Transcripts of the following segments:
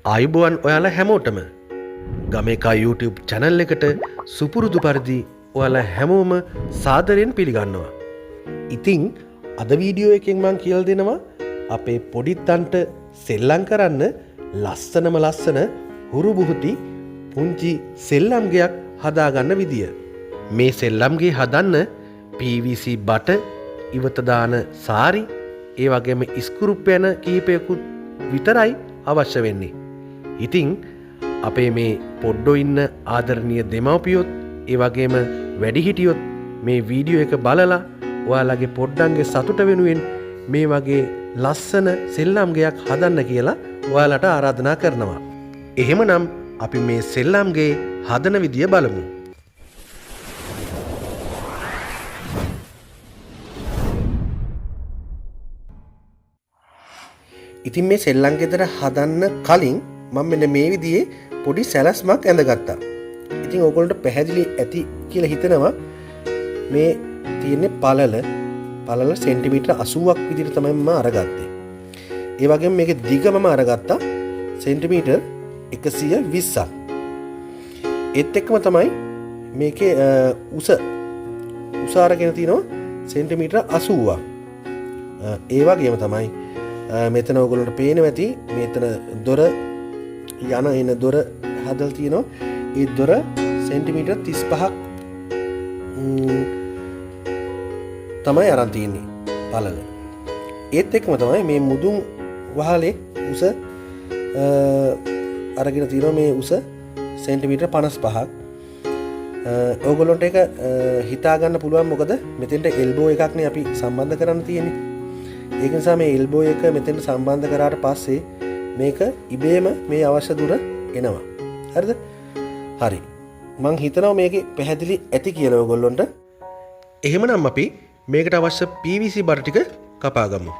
ආයුබෝවන් ඔයාලා හැමෝටම ගමේකා YouTube channel එකට සුපුරුදු පරිදි ඔයාලා හැමෝම සාදරයෙන් පිළිගන්නවා. ඉතින් අද වීඩියෝ එකෙන් මම කියලා දෙනවා අපේ පොඩිත්තන්ට සෙල්ලම් කරන්න ලස්සන හුරු බුහුති පුංචි සෙල්ලම් ගයක් හදාගන්න විදිය. මේ සෙල්ලම් ගේ හදන්න PVC බට ඉවත දාන සාරි ඒ වගේම ඉස්කුරුප් යන කීපයකුත් විතරයි අවශ්‍ය වෙන්නේ. ඉතින් අපේ මේ පොඩ්ඩෝ ඉන්න ආදරණීය දෙමව්පියොත් ඒ වගේම වැඩිහිටියොත් මේ වීඩියෝ එක බලලා ඔයාලගේ පොඩ්ඩන්ගේ සතුට වෙනුවෙන් මේ වගේ ලස්සන සෙල්ලම් ගයක් හදන්න කියලා ඔයාලට ආරාධනා කරනවා. එහෙමනම් අපි මේ සෙල්ලම් ගේ හදන විදිය බලමු. ඉතින් මේ සෙල්ලම් ගෙදර හදන්න කලින් මම මෙන්න මේ විදිහේ පොඩි සැලැස්මක් ඇඳගත්තා. ඉතින් ඕගොල්ලන්ට පැහැදිලි ඇති කියලා හිතනවා මේ තියෙන්නේ පළල සෙන්ටිමීටර 80ක් විදිහට තමයි මම අරගත්තේ. ඒ වගේම මේකේ දිග මම අරගත්තා සෙන්ටිමීටර 120ක්. ඒත් එක්කම තමයි මේකේ උස අරගෙන තිනවා සෙන්ටිමීටර 80ක්. ඒ වගේම තමයි මෙතන ඔයගොල්ලන්ට පේනවා ඇති මෙතන දොර යන එන දොර හදලා තියෙනවා. ඒ දොර සෙන්ටිමීටර් 35ක් තමයි අරන් තියෙන්නේ පළල. ඒත් එක්කම තමයි මේ මුදුන් වහලේ උස අරගෙන තියෙනවා මේ උස සෙන්ටිමීටර් 55ක්. ඔයගොල්ලන්ට ඒක හිතා ගන්න පුළුවන් මොකද මෙතෙන්ට එල්බෝ එකක් නේ අපි සම්බන්ධ කරන්න තියෙන්නේ. ඒක නිසා මේ එල්බෝ එක මෙතෙන්ට සම්බන්ධ කරාට පස්සේ මේක ඉබේම මේ අවශ්‍ය දුර එනවා. හරිද? හරි. මං හිතනවා මේකේ පැහැදිලි ඇති කියලා ඔයගොල්ලන්ට. එහෙමනම් අපි මේකට අවශ්‍ය PVC බට ටික කපා ගමු.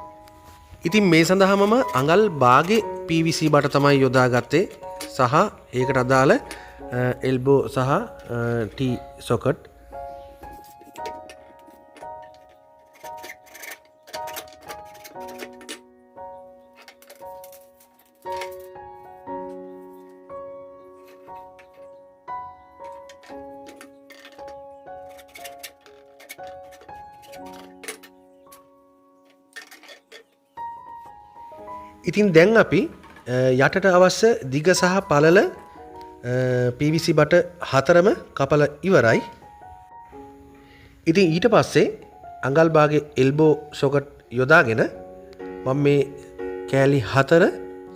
ඉතින් මේ සඳහා මම අඟල් භාගේ PVC බට තමයි යොදාගත්තේ සහ ඒකට අදාළ එල්බෝ සහ T සොකට්. ඉතින් දැන් අපි යටට අවශ්‍ය දිග සහ පළල PVC බට හතරම කපලා ඉවරයි. ඉතින් ඊට පස්සේ අඟල් භාගේ එල්බෝ සොකට් යොදාගෙන මම මේ කෑලි හතර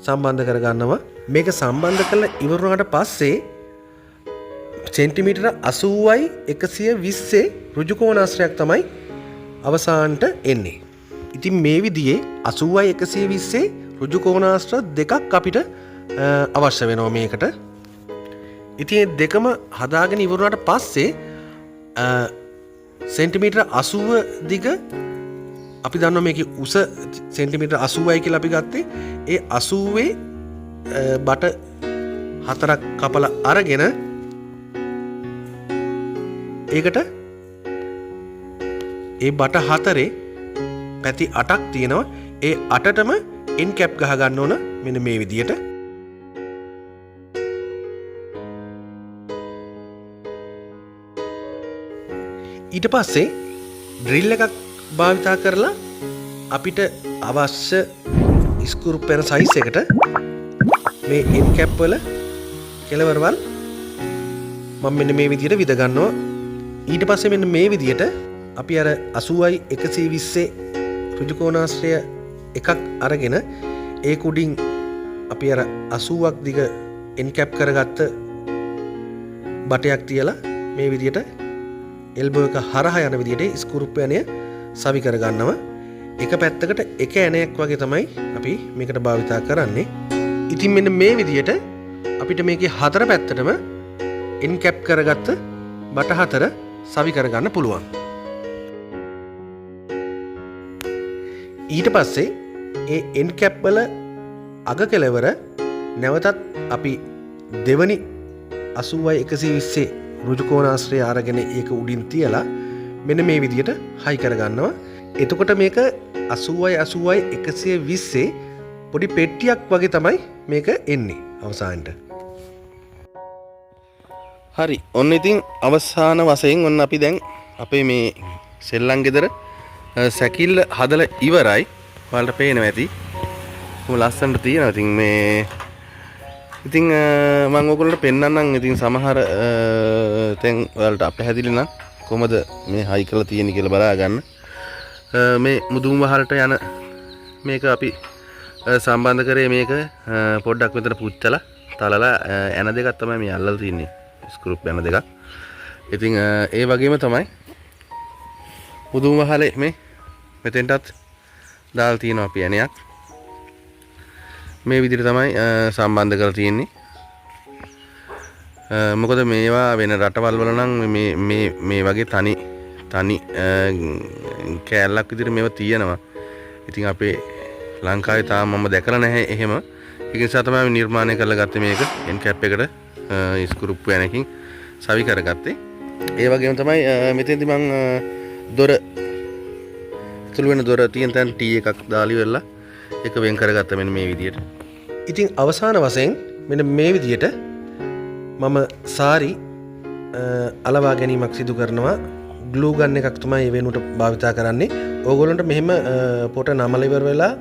සම්බන්ධ කරගන්නවා. මේක සම්බන්ධ කරලා ඉවර වුණාට පස්සේ සෙන්ටිමීටර 80යි 120 ඍජු කෝණාශ්‍රයක් තමයි අවසානට එන්නේ. ඉතින් මේ විදිහේ 80යි 120 ඍජු කෝණාශ්‍ර දෙකක් අපිට අවශ්‍ය වෙනවා මේකට. ඉතින් දෙකම හදාගෙන ඉවරුණාට පස්සේ සෙන්ටිමීටර 80 දිග අපි දන්නවා මේකේ උස සෙන්ටිමීටර 80යි කියලා අපි ගත්තේ. ඒ 80 බට හතරක් කපලා අරගෙන ඒකට ඒ බට හතරේ පැති 8ක් තියෙනවා. ඒ 8ටම එන් කැප් ගහ ගන්න ඕන මෙන්න මේ විදියට. ඊට පස්සේ ඩ්‍රිල් එකක් භාවිතා කරලා අපිට අවශ්‍ය ස්ක්‍රූ පෙන සයිස් එකට මේ එන් කැප් වල කෙලවරවල් මම මෙන්න මේ විදියට විද ගන්නවා. ඊට පස්සේ මෙන්න මේ විදියට අපි අර 80යි 120 ඍජු කෝණාශ්‍රය එකක් අරගෙන ඒ කුඩින් අපි අර 80ක් දිග එන් කැප් කරගත්ත බටයක් තියලා මේ විදියට එල්බෝ එක හරහා යන විදියට ස්ක්‍රූ ඇණය සවි කරගන්නවා. එක පැත්තකට එක ඇණයක් වගේ තමයි අපි මේකට භාවිතා කරන්නේ. ඉතින් මෙන්න මේ විදියට අපිට මේකේ හතර පැත්තටම එන් කැප් කරගත්ත බට හතර සවි කරගන්න පුළුවන්. ඊට පස්සේ ඒ එන් කැප් වල අග කෙලවර නැවතත් අපි දෙවනි 80යි 120 ඍජු කෝණාශ්‍රය අරගෙන ඒක උඩින් තියලා මෙන්න මේ විදියට හයි කරගන්නවා. එතකොට මේක 80යි 120 පොඩි පෙට්ටියක් වගේ තමයි මේක එන්නේ. අවසානට. හරි ඔන්න ඉතින් අවසාන වශයෙන් ඔන්න අපි දැන් අපේ මේ සෙල්ලම් ගෙදර සැකිල්ල හදලා ඉවරයි. ඔයාලට පේනවා ඇති. කොහොම ලස්සනට තියෙනවා. ඉතින් මේ ඉතින් මම ඔයගොල්ලන්ට පෙන්නන්නම්. ඉතින් සමහර තැන් ඔයාලට අපහැදිලි නම් කොහමද මේ හයි කරලා තියෙන්නේ කියලා බලා ගන්න. මේ මුදුන් වහලට යන මේක අපි සම්බන්ධ කරේ මේක පොඩ්ඩක් විතර පුච්චලා තලලා ඇන දෙකක් තමයි මේ අල්ලලා තින්නේ. ස්ක්‍රූප් යන දෙකක්. ඉතින් ඒ වගේම තමයි මුදුන් වහලේ මේ මෙතෙන්ටත් දාලා තියෙනවා අපි ඇණයක්. මේ විදිහට තමයි සම්බන්ධ කරලා තියෙන්නේ. මොකද මේවා වෙන රටවල් වල නම් මේ වගේ තනි කෑල්ලක් විදිහට මේවා තියෙනවා. ඉතින් අපේ ලංකාවේ තාම මම දැකලා නැහැ එහෙම. ඒක නිසා තමයි නිර්මාණය කරලා ගත්තේ මේක. එන් කැප් එකට ස්ක්‍රූප් යනකින් සවි කරගත්තේ. ඒ වගේම තමයි මෙතෙන්දි මම දොර තුළු වෙන දොර තියෙන තැන T එකක් දාලි වෙලා ඒක වෙන් කරගත්ත මෙන්න මේ විදියට. ඉතින් අවසාන වශයෙන් මෙන්න මේ විදියට මම සාරි අලවා ගැනීමක් සිදු කරනවා. ග්ලූ ගන් එකක් තමයි වෙනුවට භාවිතා කරන්නේ. ඕගොල්ලන්ට මෙහෙම පොට නමල ඉවර වෙලා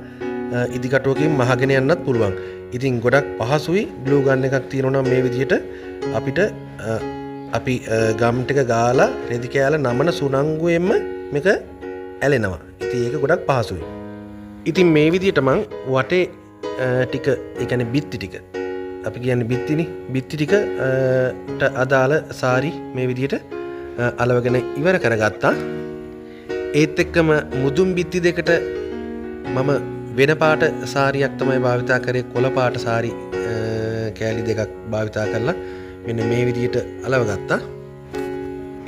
ඉදිකටුවකින් මහගෙන යන්නත් පුළුවන්. ඉතින් ගොඩක් පහසුයි. ග්ලූ ගන් එකක් තියෙනවා නම් මේ විදියට අපිට අපි ගම් ටික ගාලා රෙදි කෑල්ල නමන සුනංගුවෙන්ම මේක ඇලෙනවා. ඉතින් ඒක ගොඩක් පහසුයි. ඉතින් මේ විදියට මං වටේ ටික ඒ කියන්නේ බිත්ති ටික අපි කියන්නේ බිත්තිනේ බිත්ති ටිකට අදාළ සාරි මේ විදියට අලවගෙන ඉවර කරගත්තා. ඒත් එක්කම මුදුන් බිත්ති දෙකට මම වෙන පාට සාරියක් තමයි භාවිතා කරේ. කොළ පාට සාරි කෑලි දෙකක් භාවිතා කරලා මෙන්න මේ විදියට අලවගත්තා.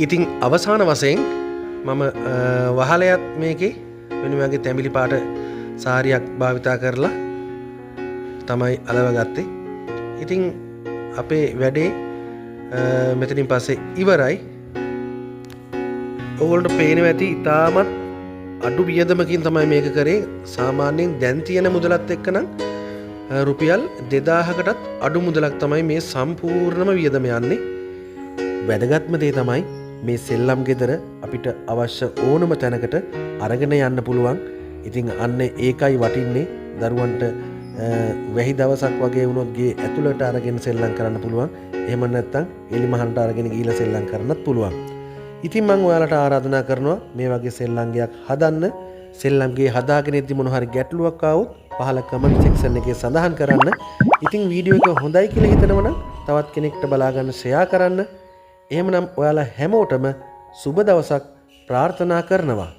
ඉතින් අවසාන වශයෙන් මම වහලයත් මේකේ වෙන වගේ තැඹිලි පාට සාරියක් භාවිතා කරලා තමයි අලවගත්තේ. ඉතින් අපේ වැඩේ මෙතනින් පස්සේ ඉවරයි. ඔයගොල්ලන්ට පේනවා ඇති ඉතාමත් අඩු වියදමකින් තමයි මේක කරේ. සාමාන්‍යයෙන් දැන් තියෙන මුදලත් එක්ක නම් රුපියල් 2000කටත් අඩු මුදලක් තමයි මේ සම්පූර්ණම වියදම යන්නේ. වැදගත්ම දේ තමයි මේ සෙල්ලම් ගෙදර අපිට අවශ්‍ය ඕනම තැනකට අරගෙන යන්න පුළුවන්. ඉතින් අන්න ඒකයි වටින්නේ. දරුවන්ට වැහි දවසක් වගේ වුණොත් ගේ ඇතුළට අරගෙන සෙල්ලම් කරන්න පුළුවන්. එහෙම නැත්නම් එලි මහලට අරගෙන ගිහිල්ලා සෙල්ලම් කරන්නත් පුළුවන්. ඉතින් මම ඔයාලට ආරාධනා කරනවා මේ වගේ සෙල්ලම් ගයක් හදන්න. සෙල්ලම් ගේ හදාගෙන ඉද්දි මොන හරි ගැටලුවක් ආවොත් පහල කමෙන්ට් සෙක්ෂන් එකේ සඳහන් කරන්න. ඉතින් වීඩියෝ එක හොඳයි කියලා හිතනවනම් තවත් කෙනෙක්ට බලා ගන්න ෂෙයා කරන්න. එහෙමනම් ඔයාලා හැමෝටම සුබ දවසක් ප්‍රාර්ථනා කරනවා.